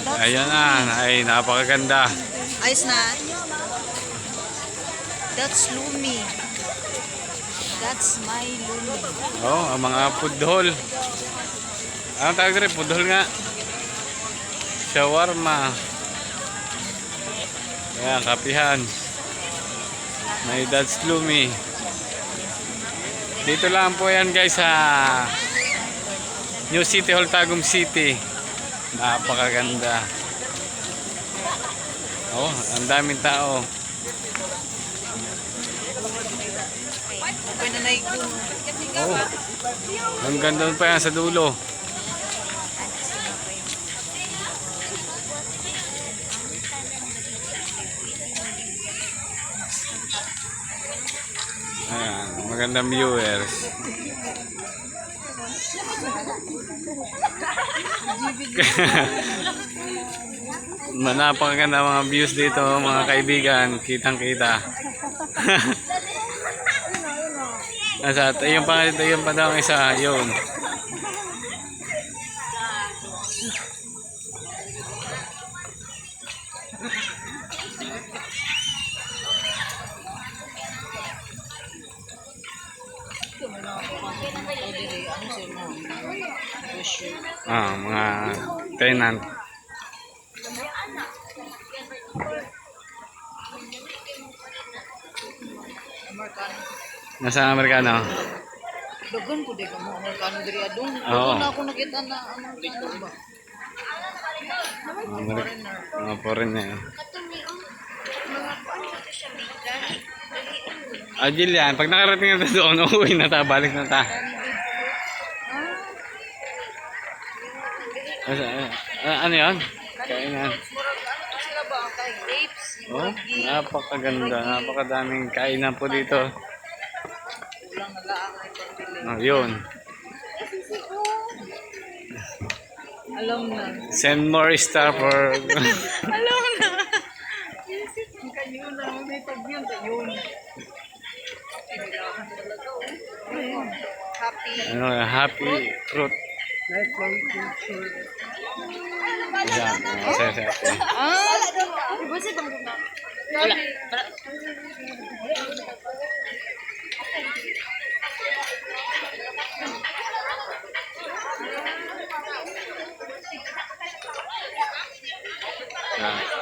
Ayan na, ay napakaganda. Ayos na. That's Lumi. That's my Lumi. Oh, ang mga pudhol. Anong tawag rin? Pudhol nga. Shawarma. Ayan, kapihan. May That's Lumi. Dito lang po yan guys sa New City Hall, Tagum City. Napakaganda. Oh, ang daming tao. Okay na naiguno. Oh, ang ganda pa yan sa dulo. Ayan, magandang viewers. Napakaganda mga views dito mga kaibigan, kitang kita. Nasa yung pa daw ang isa, yun. Mga tenant. Nasa Amerikano? Dogon po din mo Amerikano diri adong. Oo. Doon ako nakita na Amerikano ba. Mga foreigner. Jillian, pag nakarating na doon, uuwi na ta, balik na ta. Ano yun? Kainan. Sila ba ang kay grapes? Oh, napakaganda, napakadaming kainan po dito. Kulang na laang ay pambili. Oh, yun. Alam na. Send more star for... Alam na. Isip ang kayo na. May pag-yun yun. Happy. Happy fruit. Lifelong culture. Ayan, happy. Iba siya bang guna? Wala.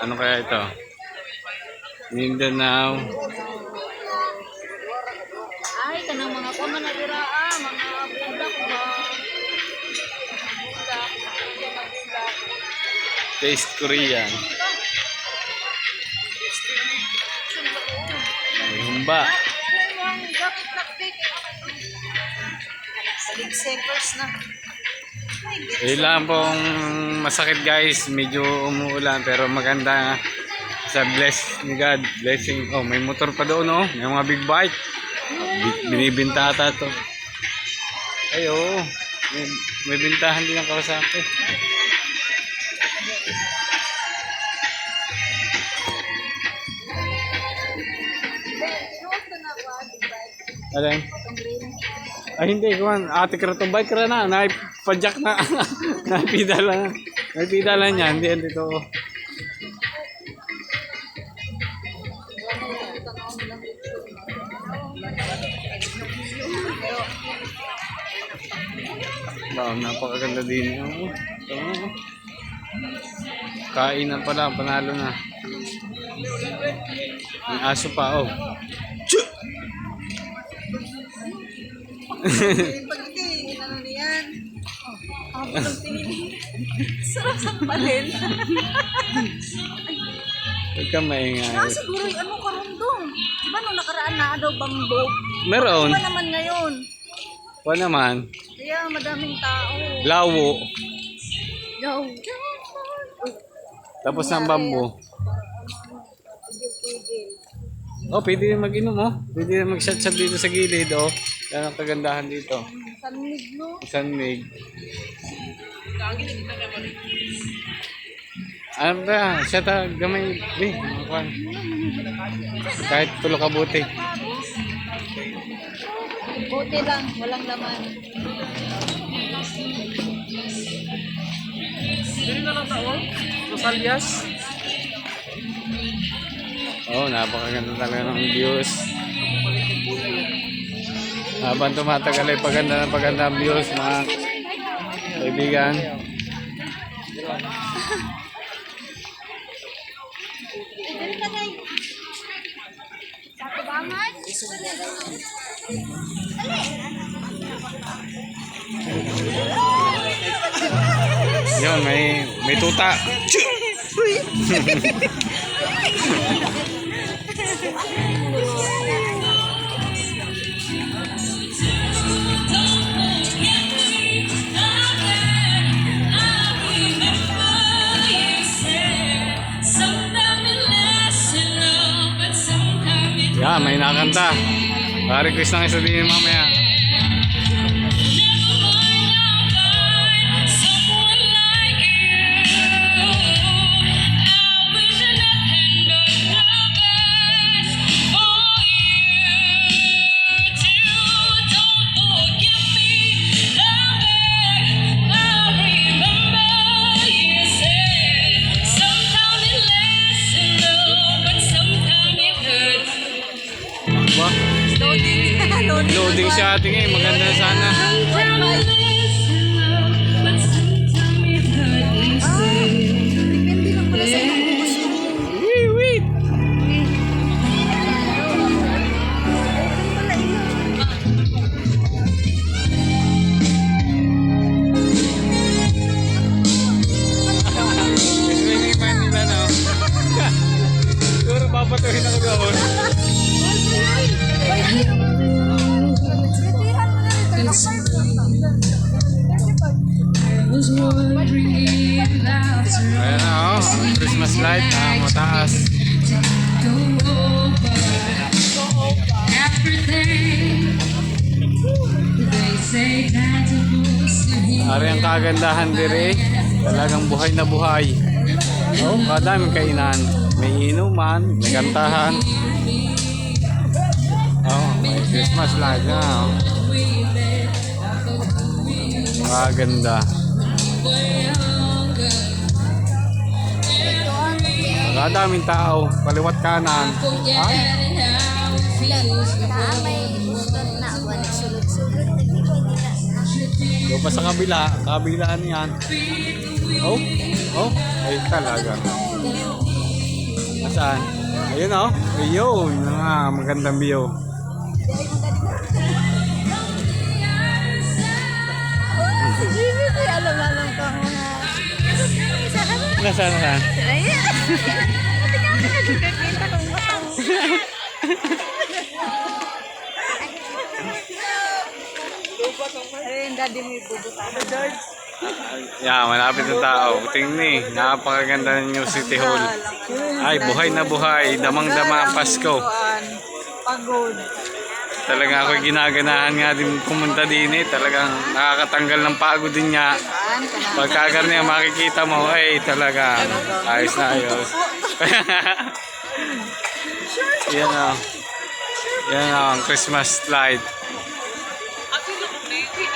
Ano kaya ito? Mindanao. Ay, kanang mga kuman na dira mga bulak ba. Taste Korean. May humba. Salig seconds na. Ilan pong masakit guys, medyo umuulan pero maganda sa bless ni God, blessing. Oh, may motor pa doon oh, may mga big bike. Binibinta ata to. Ay oh, may bintahan din ang Kawasaki. Alin? Ay hindi, kuman. Ate ka ito, bike ka na. Naipadyak na. Naipidala na. Naipidala niya. Hindi, dito. Wow, napakaganda din. Kainan pala, panalo na. May aso pa, oh. Ano niyan? Sarap sa palin. Huwag ka maingay. Siguro yung ano karundong. Diba nung nakaraan na daw bambo? Meron. Diba naman ngayon? Wala naman. Kaya madaming tao. Lawo. Yo. Tapos ng bambu. Oh, pwede rin mag-inom oh. Pwede rin mag-shot-shot dito sa gilid oh. Yan ang kagandahan dito. Sanmig no? Sanmig. Ano ba? Siya ta gamay. Kahit tulo ka buti. Buti lang, walang laman. Dili na lang tao. Rosalias. Oh, napakaganda talaga ng views. Habang tumatagal ay paganda ng views, mga kaibigan. Yun, may tuta. Yeah, may nakanta. Pa-request ng isa din mamaya. Ba? Loading siya ating eh. Maganda sana. Depende lang pala sa iyo kung gusto mo. Wait. May man nila no. Siguro papatuhin ako doon. Ayan na Christmas light, mataas. Ari ang kagandahan dire, talagang buhay na buhay. Oh, kadaming kainan. May inuman, may kantahan. Oh, may Christmas light na. Oh. Maganda. Kadaming tao, kaliwat kanan. Ay, doon pa sa kabilaan yan. Oh, ay talaga. Nasaan? Ayun oh, ayun, magandang view. Alam ka mo na. Nasaan? Ayan. Pati ka nakikita kong matang. Ayun, daddy mo ibubuta. George. Yeah, malapit na tao. Tingnan napakaganda ng New City Hall. Ay, buhay na buhay. Damang-dama ang Pasko. Pagod. Talaga ako'y ginaganahan nga din pumunta din eh. Talagang nakakatanggal ng pagod din niya. Pagkagar niya makikita mo, ay talaga ayos na ayos. Yan o. Yan o, ang Christmas light.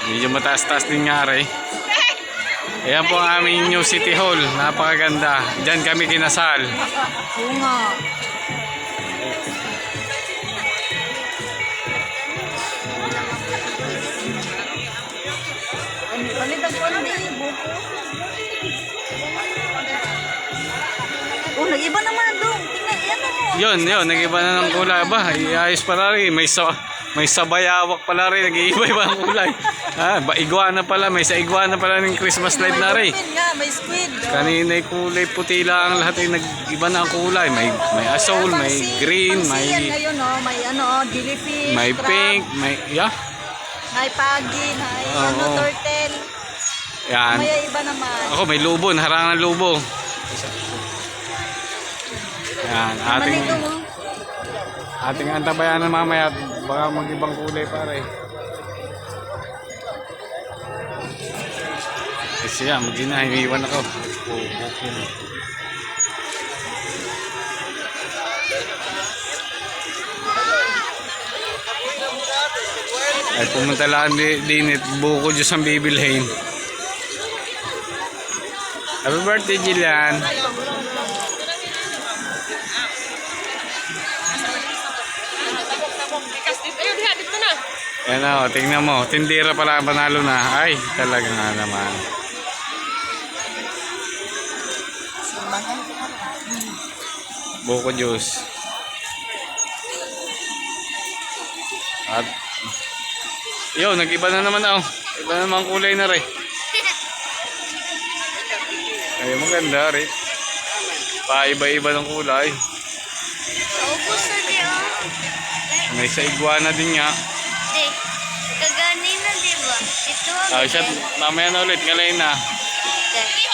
Medyo mataas-taas din nga rin. Ayan po ang aming New City Hall. Napakaganda. Diyan kami kinasal. Oo nga. Palitan ko na din buko. Oh, nag-iba naman doon. Tingnan, yan mo. Yun, nag-iba na ng kulay ba? Ayos pala rin. May sabayawak pala rin. Nag-iiba-iba ang kulay. Iguana pala. May sa iguana pala ng Christmas light na rin. May squid. Kanina kulay puti lang ang lahat ay nag-iba na ang kulay. May asol, may green, Pangsiyan ngayon, oh, may jellyfish, may crab, pink, may pagi, may Oo. turtle. yan. May iba naman. Ako may lubo, harangan lubo. Yan, Manito mo. ating antabayan na mamaya. Baka mag-ibang kulay pare. Kasi yan, mag-ina, iniwan ako. Ay pumunta lang din buko Diyos ang bibilhin. Happy birthday, Jillian. Yan o, tingnan mo. Tindira pala panalo na. Ay, talaga nga naman. Buko juice. At yun, nag-iba na naman ako. Iba na naman kulay na rin. Ay, maganda rin. Paiba-iba ng kulay. Ubus na di oh. May sa iguana din nga. Di. Kagani na di ba? Ito Ah, siya, mamaya na ulit. Ngalayin na.